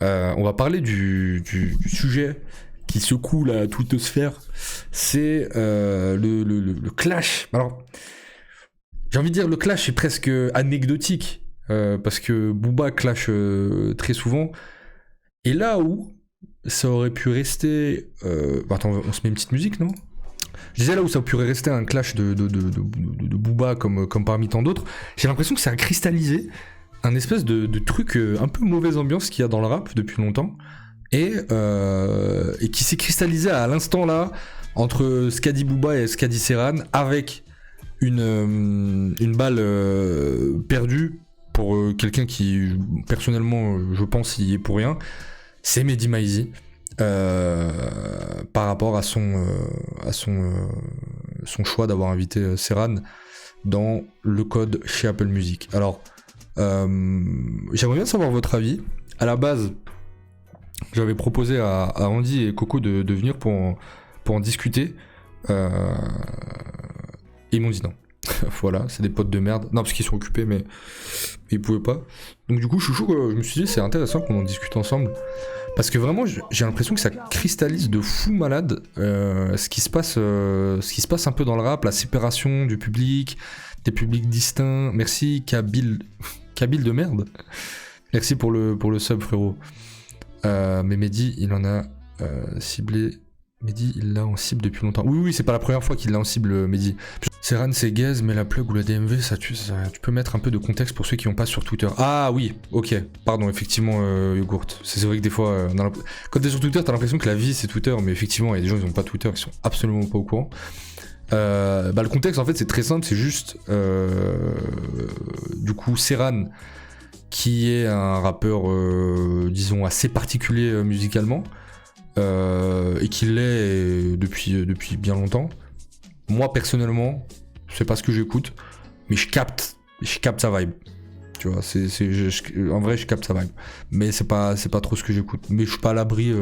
On va parler du sujet qui secoue la twittosphère. C'est le clash. Alors, j'ai envie de dire le clash est presque anecdotique parce que Booba clash très souvent. Et là où ça aurait pu rester... attends, on se met une petite musique, non ? Je disais là où ça pourrait rester un clash de Booba comme parmi tant d'autres, j'ai l'impression que ça a cristallisé un espèce de truc un peu mauvaise ambiance qu'il y a dans le rap depuis longtemps et qui s'est cristallisé à l'instant là entre ce qu'a dit Booba et ce qu'a dit Serran avec une balle perdue pour quelqu'un qui personnellement je pense y est pour rien, c'est Mehdi Maizi. Par rapport à son choix d'avoir invité Serran dans le code chez Apple Music. Alors, j'aimerais bien savoir votre avis. À la base, j'avais proposé à Andy et Coco de venir pour en discuter. Et ils m'ont dit non. Voilà, c'est des potes de merde. Non, parce qu'ils sont occupés, mais ils pouvaient pas. Donc du coup, je me suis dit, c'est intéressant qu'on en discute ensemble. Parce que vraiment, j'ai l'impression que ça cristallise de fou malade ce qui se passe un peu dans le rap, la séparation du public, des publics distincts. Merci, Kabil de merde. Merci pour le sub, frérot. Mais Mehdi, il en a ciblé... Mehdi, il l'a en cible depuis longtemps. Oui, c'est pas la première fois qu'il l'a en cible, Mehdi. Serran, c'est gaze, mais la plug ou la DMV, tu peux mettre un peu de contexte pour ceux qui n'ont pas sur Twitter. Ah oui, ok, pardon, effectivement, Yogourt. C'est vrai que des fois, quand t'es sur Twitter, t'as l'impression que la vie c'est Twitter, mais effectivement, il y a des gens qui n'ont pas Twitter, ils sont absolument pas au courant. Le contexte, en fait, c'est très simple, c'est juste, du coup, Serran, qui est un rappeur, disons, assez particulier musicalement, et qui l'est depuis bien longtemps. Moi personnellement, c'est pas ce que j'écoute, mais je capte sa vibe. Tu vois, en vrai je capte sa vibe, mais c'est pas trop ce que j'écoute. Mais je suis pas à l'abri,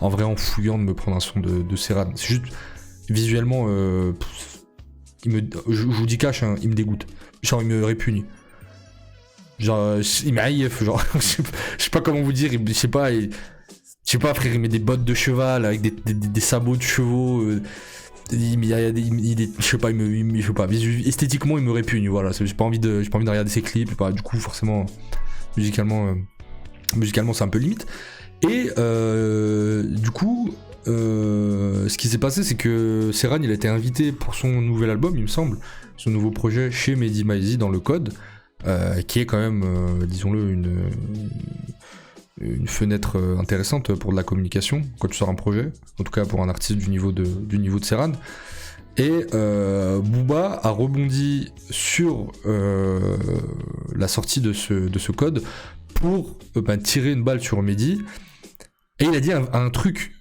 en vrai, en fouillant, de me prendre un son de Serran. C'est juste visuellement, je vous dis cash, hein, il me dégoûte. Genre il me répugne. Genre il m'aïef, genre je sais pas comment vous dire, je sais pas, frère, il met des bottes de cheval avec des sabots de chevaux. Je sais pas, esthétiquement il me répugne, voilà. J'ai pas envie de regarder ses clips, du coup forcément musicalement c'est un peu limite. Et du coup ce qui s'est passé, c'est que Serran, il a été invité pour son nouvel album, il me semble, son nouveau projet chez Mehdi Maizi dans le code, qui est quand même disons-le une fenêtre intéressante pour de la communication quand tu sors un projet, en tout cas pour un artiste du niveau de Serran. Et Booba a rebondi sur la sortie de ce code pour tirer une balle sur Mehdi, et il a dit un truc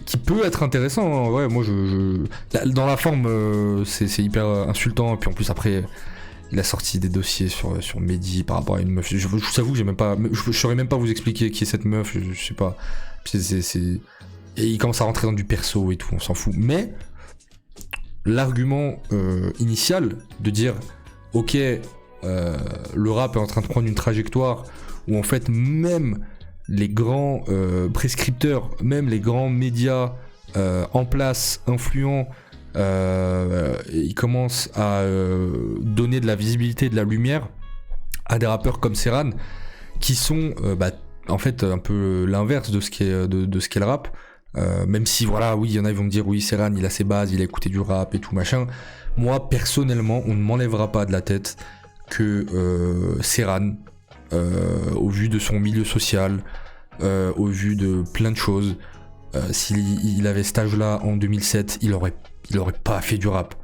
qui peut être intéressant, hein. Ouais, moi dans la forme c'est hyper insultant, et puis en plus après il a sorti des dossiers sur Mehdi par rapport à une meuf. Je vous avoue que je saurais même pas vous expliquer qui est cette meuf, je sais pas. Et il commence à rentrer dans du perso et tout, on s'en fout. Mais l'argument initial de dire ok, le rap est en train de prendre une trajectoire où en fait même les grands prescripteurs, même les grands médias en place, influents, il commence à donner de la visibilité, de la lumière à des rappeurs comme Serran, qui sont en fait un peu l'inverse de ce qu'est le rap, même si voilà, oui, il y en a, ils vont me dire oui, Serran il a ses bases, il a écouté du rap et tout machin. Moi personnellement, on ne m'enlèvera pas de la tête que Serran, au vu de son milieu social, au vu de plein de choses, s'il avait cet âge-là en 2007, il aurait pas fait du rap.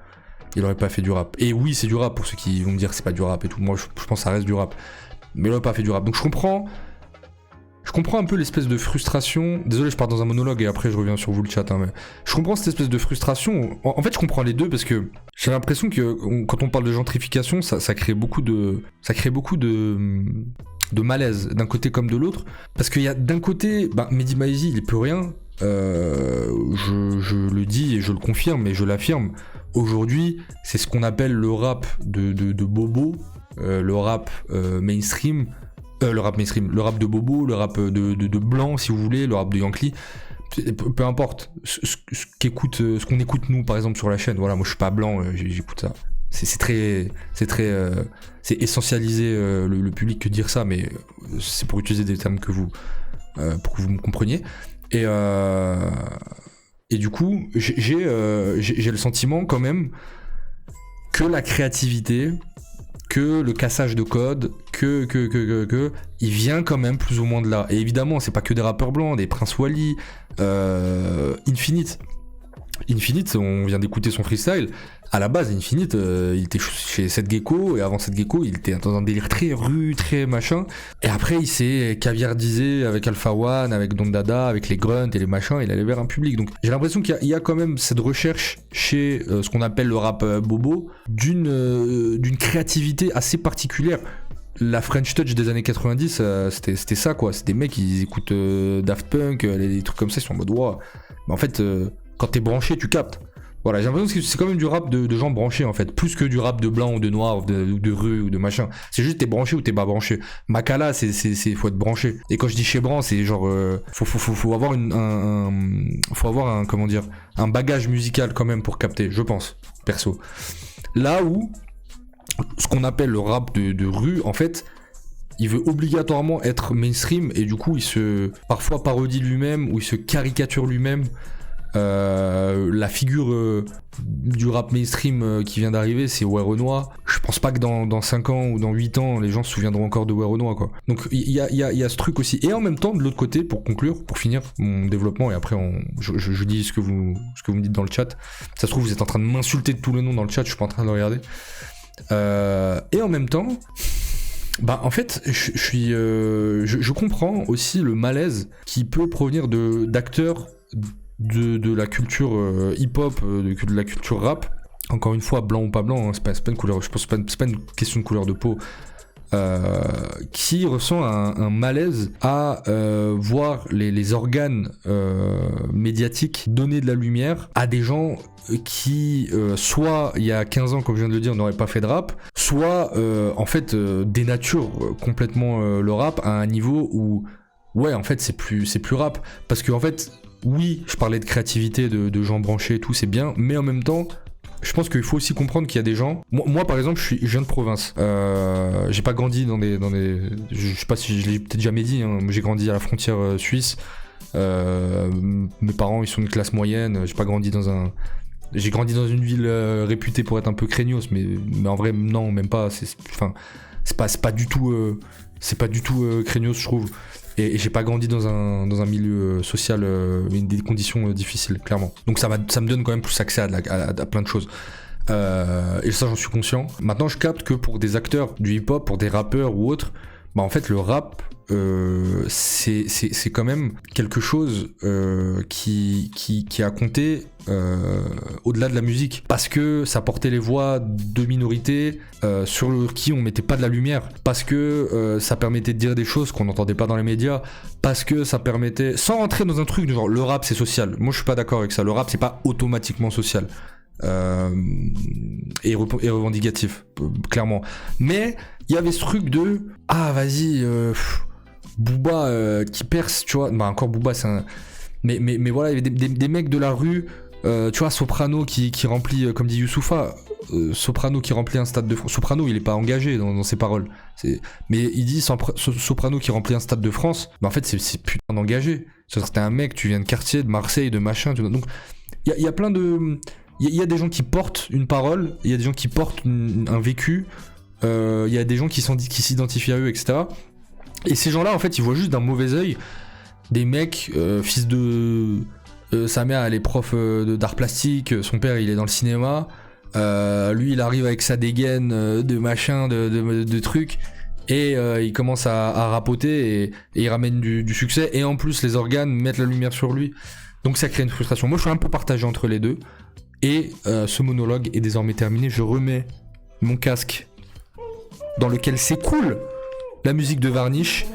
Il aurait pas fait du rap. Et oui, c'est du rap pour ceux qui vont me dire que c'est pas du rap et tout. Moi, je pense que ça reste du rap. Mais il aurait pas fait du rap. Donc je comprends un peu l'espèce de frustration. Désolé, je pars dans un monologue et après je reviens sur vous le chat. Hein, mais je comprends cette espèce de frustration. En fait, je comprends les deux parce que j'ai l'impression que quand on parle de gentrification, ça crée beaucoup de malaise d'un côté comme de l'autre. Parce qu'il y a d'un côté, Mehdi Maizi, il peut rien. Je le dis et je le confirme et je l'affirme. Aujourd'hui, c'est ce qu'on appelle le rap de bobo, le rap mainstream, Le rap mainstream, le rap de Bobo, le rap de Blanc, si vous voulez, le rap de Yankee. Peu importe. Ce qu'on écoute nous, par exemple, sur la chaîne. Voilà, moi je suis pas blanc, j'écoute ça. C'est essentialiser le public que dire ça, mais c'est pour utiliser des termes pour que vous me compreniez. Et du coup, j'ai le sentiment quand même que la créativité, que le cassage de code, il vient quand même plus ou moins de là. Et évidemment, c'est pas que des rappeurs blancs, des Prince Wally, Infinite, on vient d'écouter son freestyle. À la base, Infinite, il était chez Seth Gecko, et avant Seth Gecko, il était dans un délire très rue, très machin. Et après, il s'est caviardisé avec Alpha One, avec Don Dada, avec les grunts et les machins, il allait vers un public. Donc j'ai l'impression qu'il y a quand même cette recherche chez ce qu'on appelle le rap bobo, d'une créativité assez particulière. La French Touch des années 90, c'était ça quoi. C'est des mecs qui écoutent Daft Punk, des trucs comme ça, ils sont en mode wow. Mais en fait, quand t'es branché, tu captes. Voilà, j'ai l'impression que c'est quand même du rap de gens branchés en fait, plus que du rap de blanc ou de noir ou de rue ou de machin. C'est juste t'es branché ou t'es pas branché. Makala, faut être branché. Et quand je dis chez Bran, c'est genre faut avoir faut avoir un bagage musical quand même pour capter, je pense, perso. Là où ce qu'on appelle le rap de rue, en fait, il veut obligatoirement être mainstream et du coup il se parfois parodie lui-même ou il se caricature lui-même. La figure du rap mainstream qui vient d'arriver, c'est Werenoi. Je pense pas que dans 5 ans ou dans 8 ans, les gens se souviendront encore de Werenoi, quoi. Donc il y a ce truc aussi. Et en même temps, de l'autre côté, pour conclure, pour finir mon développement, et après je dis ce que vous me dites dans le chat. Ça se trouve, vous êtes en train de m'insulter de tous les noms dans le chat, je suis pas en train de le regarder. Et en même temps, bah en fait, je comprends aussi le malaise qui peut provenir d'acteurs de la culture hip-hop, de la culture rap. Encore une fois, blanc ou pas blanc, hein, c'est pas une couleur, je pense que c'est pas une question de couleur de peau. Qui ressent un malaise à voir les organes médiatiques donner de la lumière à des gens qui, soit il y a 15 ans, comme je viens de le dire, n'auraient pas fait de rap, soit en fait dénaturent complètement le rap à un niveau où, ouais, en fait, c'est plus rap. Parce que, en fait, oui, je parlais de créativité, de gens branchés et tout, c'est bien, mais en même temps, je pense qu'il faut aussi comprendre qu'il y a des gens. Moi par exemple, je viens de province. J'ai pas grandi dans des. Je sais pas si je l'ai peut-être jamais dit. Hein, j'ai grandi à la frontière suisse. Mes parents, ils sont une classe moyenne. J'ai grandi dans une ville réputée pour être un peu craignos, mais en vrai, non, même pas. C'est pas du tout. C'est pas du tout craignos, je trouve. Et j'ai pas grandi dans un milieu social, des conditions difficiles, clairement. Donc ça me donne quand même plus accès à plein de choses. Et ça, j'en suis conscient. Maintenant, je capte que pour des acteurs du hip-hop, pour des rappeurs ou autres, bah en fait, le rap, c'est quand même quelque chose qui a compté au-delà de la musique, parce que ça portait les voix de minorités sur qui on mettait pas de la lumière, parce que ça permettait de dire des choses qu'on n'entendait pas dans les médias, parce que ça permettait, sans rentrer dans un truc de genre le rap c'est social. Moi je suis pas d'accord avec ça. Le rap c'est pas automatiquement social et revendicatif, clairement. Mais il y avait ce truc de vas-y, Booba qui perce, tu vois. Bah encore Booba, c'est un. Mais voilà, il y avait des mecs de la rue, tu vois, Soprano qui remplit, comme dit Youssoupha, Soprano qui remplit un stade de France. Soprano, il est pas engagé dans ses paroles. Mais il dit Soprano qui remplit un stade de France. Mais en fait, c'est putain d'engagé. C'était un mec, tu viens de quartier, de Marseille, de machin. Donc, il y a plein de. Il y a des gens qui portent une parole, il y a des gens qui portent un vécu, il y a des gens qui s'identifient à eux, etc. Et ces gens-là, en fait, ils voient juste d'un mauvais œil des mecs, fils de... sa mère, elle est prof d'art plastique, son père, il est dans le cinéma, lui, il arrive avec sa dégaine de machin, de trucs, et il commence à rapoter, et il ramène du succès, et en plus, les organes mettent la lumière sur lui. Donc ça crée une frustration. Moi, je suis un peu partagé entre les deux. Et ce monologue est désormais terminé. Je remets mon casque dans lequel s'écoule la musique de Varnish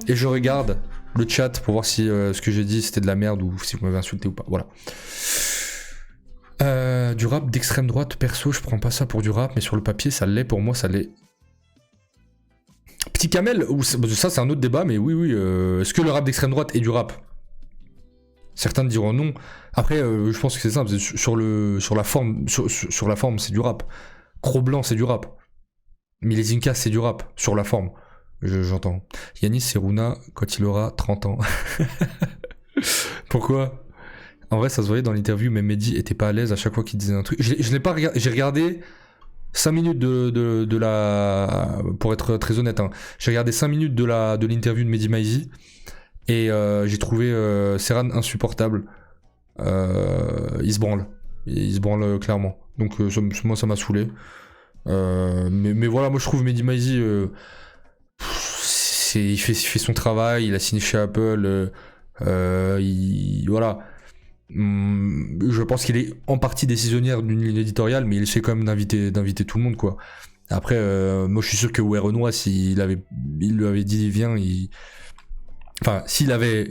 et je regarde le chat pour voir si ce que j'ai dit c'était de la merde ou si vous m'avez insulté ou pas. Voilà. Du rap d'extrême droite, perso, je prends pas ça pour du rap, mais sur le papier, ça l'est pour moi, ça l'est. Petit Kamel, ça c'est un autre débat, mais oui, est-ce que le rap d'extrême droite est du rap? Certains diront non. Après, je pense que c'est simple, sur la forme, sur la forme, c'est du rap. Cro-Blanc, c'est du rap. Milesinka, c'est du rap, sur la forme. J'entends. Yanis Seruna, quand il aura 30 ans. Pourquoi? En vrai, ça se voyait dans l'interview, mais Mehdi était pas à l'aise à chaque fois qu'il disait un truc. Je n'ai pas regardé, j'ai regardé 5 minutes de la... Pour être très honnête, hein, j'ai regardé 5 minutes de l'interview de Mehdi Maizi, et j'ai trouvé Serran insupportable. Il se branle clairement. Donc moi ça m'a saoulé. Mais voilà, moi je trouve Mehdi Maizi, il fait son travail, il a signé chez Apple, voilà. Je pense qu'il est en partie décisionnaire d'une ligne éditoriale, mais il essaie quand même d'inviter tout le monde, quoi. Après, moi je suis sûr que Ouais Renoir, il lui avait dit viens, enfin, si Ouais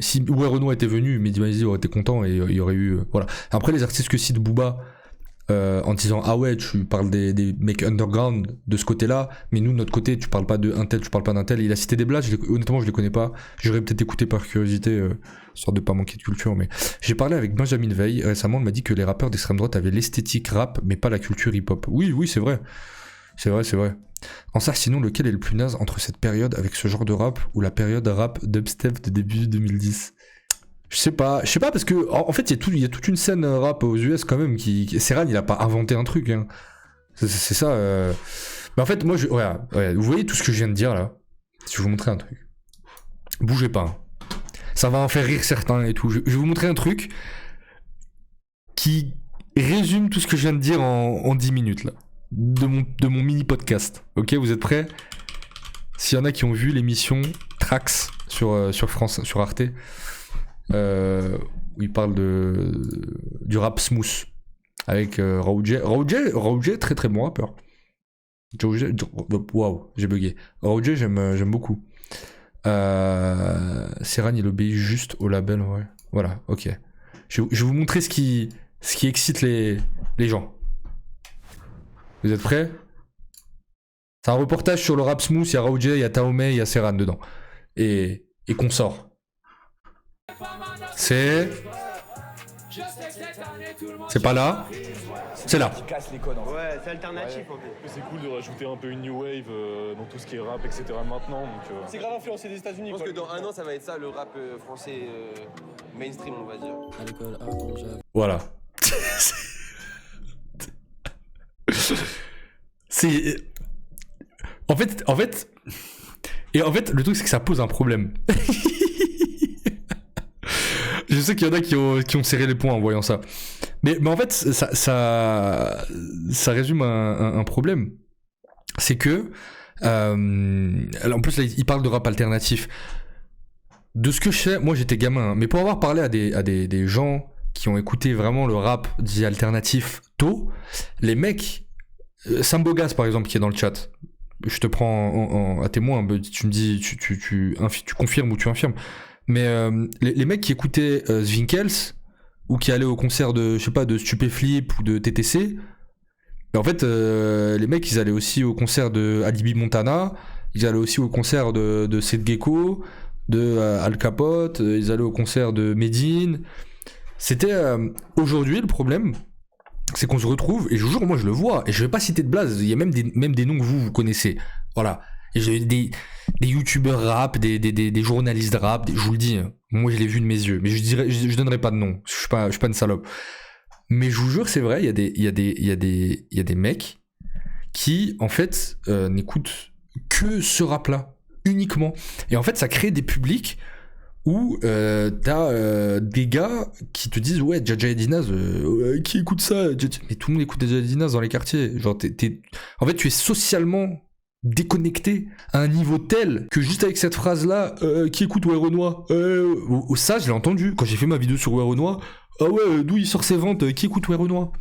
Renoir était venu, Mehdi Maizi aurait été content et il y aurait eu, voilà. Après, les artistes que cite Booba, en disant ah ouais, tu parles des mecs underground de ce côté-là, mais nous de notre côté tu parles pas de un tel, tu parles pas d'un tel. Il a cité des blagues, honnêtement je les connais pas, j'aurais peut-être écouté par curiosité, histoire de pas manquer de culture. Mais j'ai parlé avec Benjamin Veil récemment, il m'a dit que les rappeurs d'extrême droite avaient l'esthétique rap mais pas la culture hip-hop. Oui, c'est vrai. En ça, sinon, lequel est le plus naze entre cette période avec ce genre de rap ou la période rap dubstep de début 2010? Je sais pas parce que en fait il y a toute une scène rap aux US quand même Serran il a pas inventé un truc, hein. C'est ça. Mais en fait moi vous voyez tout ce que je viens de dire là. Je vais vous montrer un truc. Bougez pas. Hein. Ça va en faire rire certains et tout. Je vais vous montrer un truc qui résume tout ce que je viens de dire en 10 minutes là. De mon mini podcast. Ok, vous êtes prêts? S'il y en a qui ont vu l'émission Trax sur France, sur Arte. Où il parle du rap smooth avec Raoult, très très bon rappeur. Waouh, j'ai bugué. Raoult, j'aime beaucoup. Serran, il obéit juste au label, ouais. Voilà, ok. Je vais vous montrer ce qui excite les gens. Vous êtes prêts? C'est un reportage sur le rap smooth. Il y a Raoult, il y a Taomé, il y a Serran dedans. Et qu'on sort. C'est pas là, c'est là. Ouais, c'est alternatif en fait. C'est cool de rajouter un peu une new wave dans tout ce qui est rap, etc. maintenant. C'est grave influencé des États-Unis. Je pense que dans un an, ça va être ça le rap français mainstream, on va dire. À l'école, voilà. C'est. En fait, le truc c'est que ça pose un problème. Je sais qu'il y en a qui ont serré les poings en voyant ça. Mais en fait, ça résume un problème. C'est que... en plus, là, il parle de rap alternatif. De ce que je sais, moi j'étais gamin, hein, mais pour avoir parlé à des gens qui ont écouté vraiment le rap dit alternatif tôt, les mecs... Sambogas, par exemple, qui est dans le chat, je te prends à témoin, tu me dis, tu confirmes ou tu infirmes. Mais les mecs qui écoutaient Zwinkels ou qui allaient au concert de, je sais pas, de Stupéflip ou de TTC, en fait, les mecs, ils allaient aussi au concert de Alibi Montana, ils allaient aussi au concert de Seth Gecko, de Al Capote, ils allaient au concert de Medine. C'était aujourd'hui le problème, c'est qu'on se retrouve, et je vous jure, moi je le vois, et je vais pas citer de blaze, il y a même des noms que vous connaissez, voilà. Et j'ai des youtubeurs rap, des journalistes rap, je vous le dis, moi je l'ai vu de mes yeux, mais je donnerai pas de nom, je suis pas une salope. Mais je vous jure, c'est vrai, il y a des mecs qui en fait n'écoutent que ce rap-là, uniquement. Et en fait, ça crée des publics où t'as des gars qui te disent ouais, Jaja et Dinaz, qui écoute ça? Mais tout le monde écoute Jaja et Dinaz dans les quartiers. Genre, en fait, tu es socialement déconnecté à un niveau tel que juste avec cette phrase là qui écoute Ouais Renoir, ça je l'ai entendu quand j'ai fait ma vidéo sur Ouais Renoir. Ah ouais, d'où il sort ses ventes, qui écoute Ouais Renoir?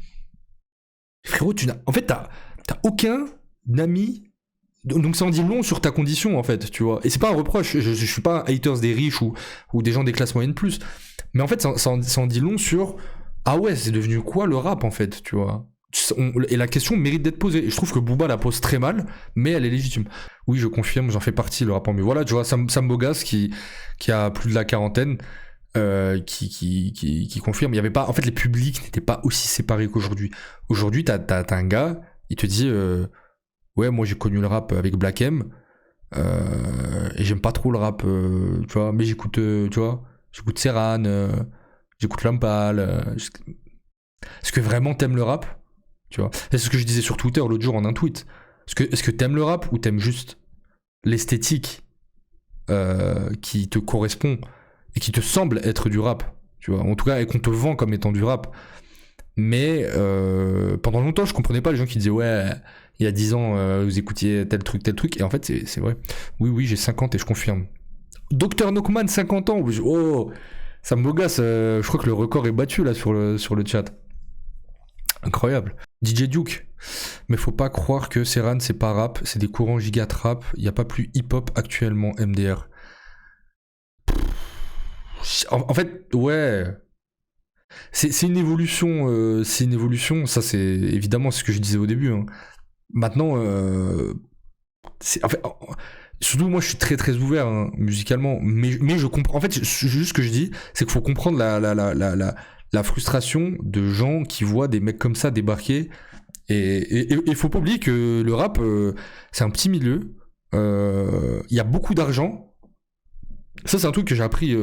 Frérot, en fait t'as aucun ami, donc ça en dit long sur ta condition en fait, tu vois. Et c'est pas un reproche, je suis pas un haters des riches ou des gens des classes moyennes plus, mais en fait ça en dit long sur ah ouais, c'est devenu quoi le rap en fait, tu vois. Et la question mérite d'être posée. Et je trouve que Booba la pose très mal, mais elle est légitime. Oui, je confirme, j'en fais partie, le rap en mieux. Voilà, tu vois, Sam Bogas qui a plus de la quarantaine, qui confirme. Il y avait pas, en fait, les publics n'étaient pas aussi séparés qu'aujourd'hui. Aujourd'hui, t'as un gars, il te dit, ouais, moi j'ai connu le rap avec Black M, et j'aime pas trop le rap, tu vois, mais j'écoute, tu vois, j'écoute Serran, j'écoute Lampal. Est-ce que vraiment t'aimes le rap? Tu vois, c'est ce que je disais sur Twitter l'autre jour en un tweet. Est-ce que t'aimes le rap ou t'aimes juste l'esthétique qui te correspond et qui te semble être du rap, tu vois, en tout cas, et qu'on te vend comme étant du rap. Mais pendant longtemps, je comprenais pas les gens qui disaient ouais, il y a 10 ans, vous écoutiez tel truc, et en fait, c'est vrai. Oui, j'ai 50 et je confirme. Dr Nockman, 50 ans, oh, ça me bogasse, je crois que le record est battu là sur le chat. Incroyable. DJ Duke, mais faut pas croire que Serran c'est pas rap, c'est des courants giga trap, y a pas plus hip-hop actuellement, MDR. En fait, ouais, c'est une évolution, ça c'est évidemment ce que je disais au début. Hein. Maintenant, en fait, surtout moi je suis très très ouvert hein, musicalement, mais je comprends. En fait, juste ce que je dis, c'est qu'il faut comprendre la frustration de gens qui voient des mecs comme ça débarquer. Et il faut pas oublier que le rap, c'est un petit milieu. Il y a beaucoup d'argent. Ça, c'est un truc que j'ai appris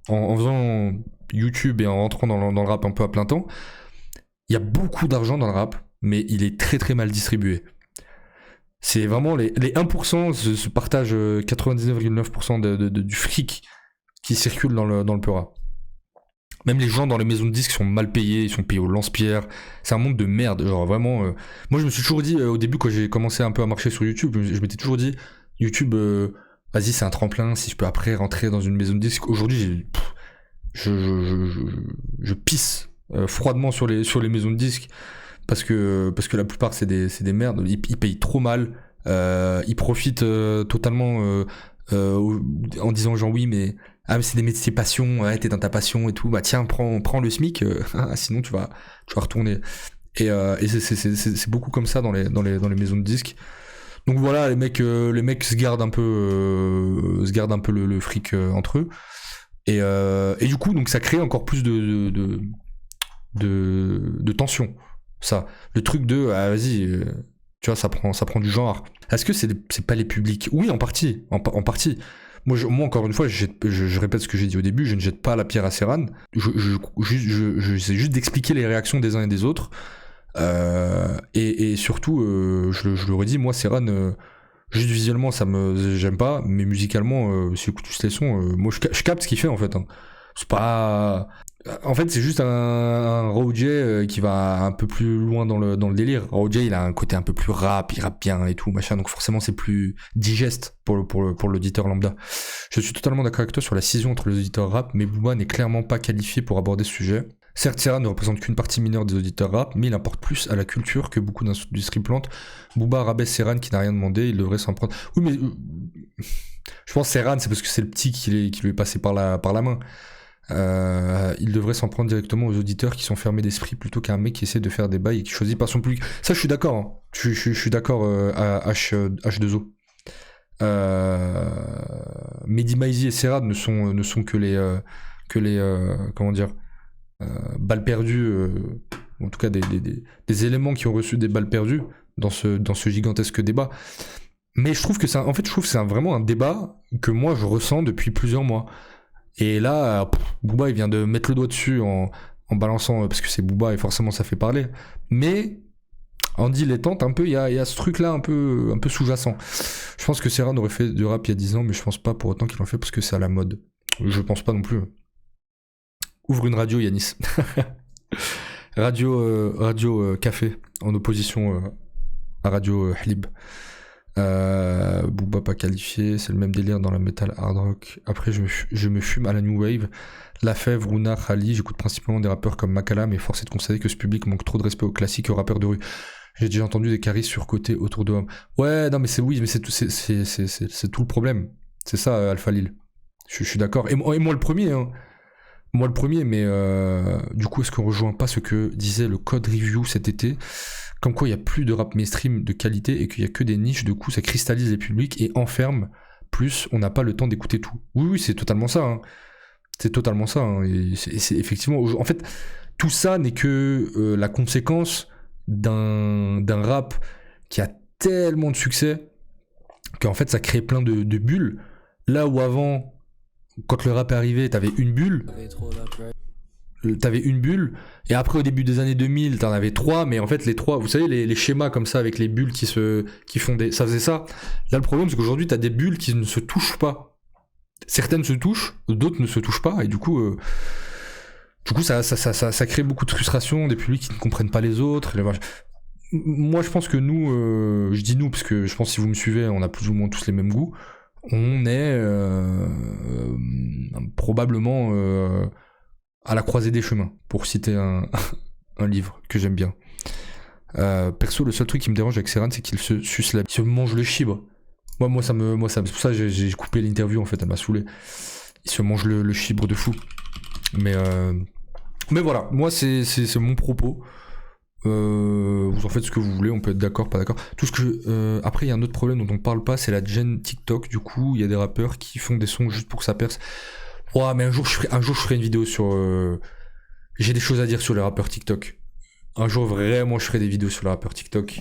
en faisant YouTube et en rentrant dans le rap un peu à plein temps. Il y a beaucoup d'argent dans le rap, mais il est très très mal distribué. C'est vraiment les 1% se partagent 99,9% du fric qui circule dans le Peura. Même les gens dans les maisons de disques sont mal payés, ils sont payés au lance-pierre. C'est un monde de merde, genre vraiment. Moi, je me suis toujours dit, au début, quand j'ai commencé un peu à marcher sur YouTube, je m'étais toujours dit, YouTube, vas-y, c'est un tremplin, si je peux après rentrer dans une maison de disques. Aujourd'hui, je pisse froidement sur les maisons de disques, parce que la plupart, c'est des merdes. Ils payent trop mal, ils profitent totalement en disant, genre, oui, mais... Ah mais c'est des passions, ouais, t'es dans ta passion et tout, bah tiens prends le SMIC, sinon tu vas retourner. Et c'est beaucoup comme ça dans les maisons de disques. Donc voilà, les mecs se gardent un peu le fric entre eux. Et du coup donc ça crée encore plus de tension. Ça, le truc de ah vas-y, tu vois ça prend du genre. Est-ce que c'est pas les publics? Oui, en partie. Moi, encore une fois, je répète ce que j'ai dit au début, je ne jette pas la pierre à Serran. J'essaie juste d'expliquer les réactions des uns et des autres. Et surtout, je le redis, moi, Serran, juste visuellement, j'aime pas, mais musicalement, si j'écoute tous les sons, moi, je capte ce qu'il fait, en fait. Hein. C'est pas... En fait, c'est juste un Rawjay qui va un peu plus loin dans le délire. Rawjay, il a un côté un peu plus rap, il rappe bien et tout, machin, donc forcément c'est plus digeste pour l'auditeur lambda. Je suis totalement d'accord avec toi sur la scission entre les auditeurs rap, mais Booba n'est clairement pas qualifié pour aborder ce sujet. Certes, Serran ne représente qu'une partie mineure des auditeurs rap, mais il apporte plus à la culture que beaucoup d'industries plantes. Booba rabaisse Serran qui n'a rien demandé, il devrait s'en prendre. Oui, mais je pense que Serran, c'est parce que c'est le petit qui lui est passé par la main. Il devrait s'en prendre directement aux auditeurs qui sont fermés d'esprit plutôt qu'à un mec qui essaie de faire des bails et qui choisit par son public. Ça, je suis d'accord. Hein. Je suis d'accord à H2O. Mehdi Maizi et Serran ne sont que les comment dire balles perdues, en tout cas des éléments qui ont reçu des balles perdues dans ce gigantesque débat. Mais je trouve que c'est vraiment un débat que moi je ressens depuis plusieurs mois. Et là, Booba il vient de mettre le doigt dessus en balançant, parce que c'est Booba et forcément ça fait parler. Mais en dilettante un peu, il y a ce truc là un peu sous-jacent. Je pense que Serran aurait fait du rap il y a 10 ans, mais je pense pas pour autant qu'il en fait parce que c'est à la mode. Je pense pas non plus. Ouvre une radio, Yanis. radio café, en opposition à Radio Hlib. Booba pas qualifié, c'est le même délire dans la metal hard rock. Après je me fume à la new wave. Lafèvre, Runa, Khali, j'écoute principalement des rappeurs comme Makala, mais force est de constater que ce public manque trop de respect aux classiques et aux rappeurs de rue. J'ai déjà entendu des caries surcotés autour de hommes. Ouais, non mais c'est tout le problème. C'est ça, Alpha Lil. Je suis d'accord. Et moi le premier, hein. Moi le premier, mais du coup, est-ce qu'on rejoint pas ce que disait le Code Review cet été, comme quoi il n'y a plus de rap mainstream de qualité et qu'il n'y a que des niches, du coup ça cristallise les publics et enferme, plus on n'a pas le temps d'écouter tout. Oui, c'est totalement ça. Hein. C'est totalement ça. Hein. Et c'est effectivement... En fait, tout ça n'est que la conséquence d'un rap qui a tellement de succès qu'en fait ça crée plein de bulles. Là où avant, quand le rap est arrivé, t'avais une bulle, et après au début des années 2000 t'en avais 3, mais en fait les 3, vous savez les schémas comme ça avec les bulles qui font des... ça faisait ça. Là le problème c'est qu'aujourd'hui t'as des bulles qui ne se touchent pas. Certaines se touchent, d'autres ne se touchent pas, et du coup ça crée beaucoup de frustration, des publics qui ne comprennent pas les autres. Moi je pense que nous, je dis nous parce que je pense que si vous me suivez, on a plus ou moins tous les mêmes goûts. On est probablement à la croisée des chemins, pour citer un livre que j'aime bien. Perso, le seul truc qui me dérange avec Serran, c'est qu'il se suce il se mange le chibre. Moi, c'est pour ça que j'ai coupé l'interview, en fait, elle m'a saoulé. Il se mange le chibre de fou. Mais voilà, moi, c'est mon propos. Vous en faites ce que vous voulez, on peut être d'accord, pas d'accord. Tout ce que après il y a un autre problème dont on parle pas, c'est la gen TikTok. Du coup, il y a des rappeurs qui font des sons juste pour que ça perce. Ouais, mais un jour je ferai une vidéo sur. J'ai des choses à dire sur les rappeurs TikTok. Un jour vraiment, je ferai des vidéos sur les rappeurs TikTok.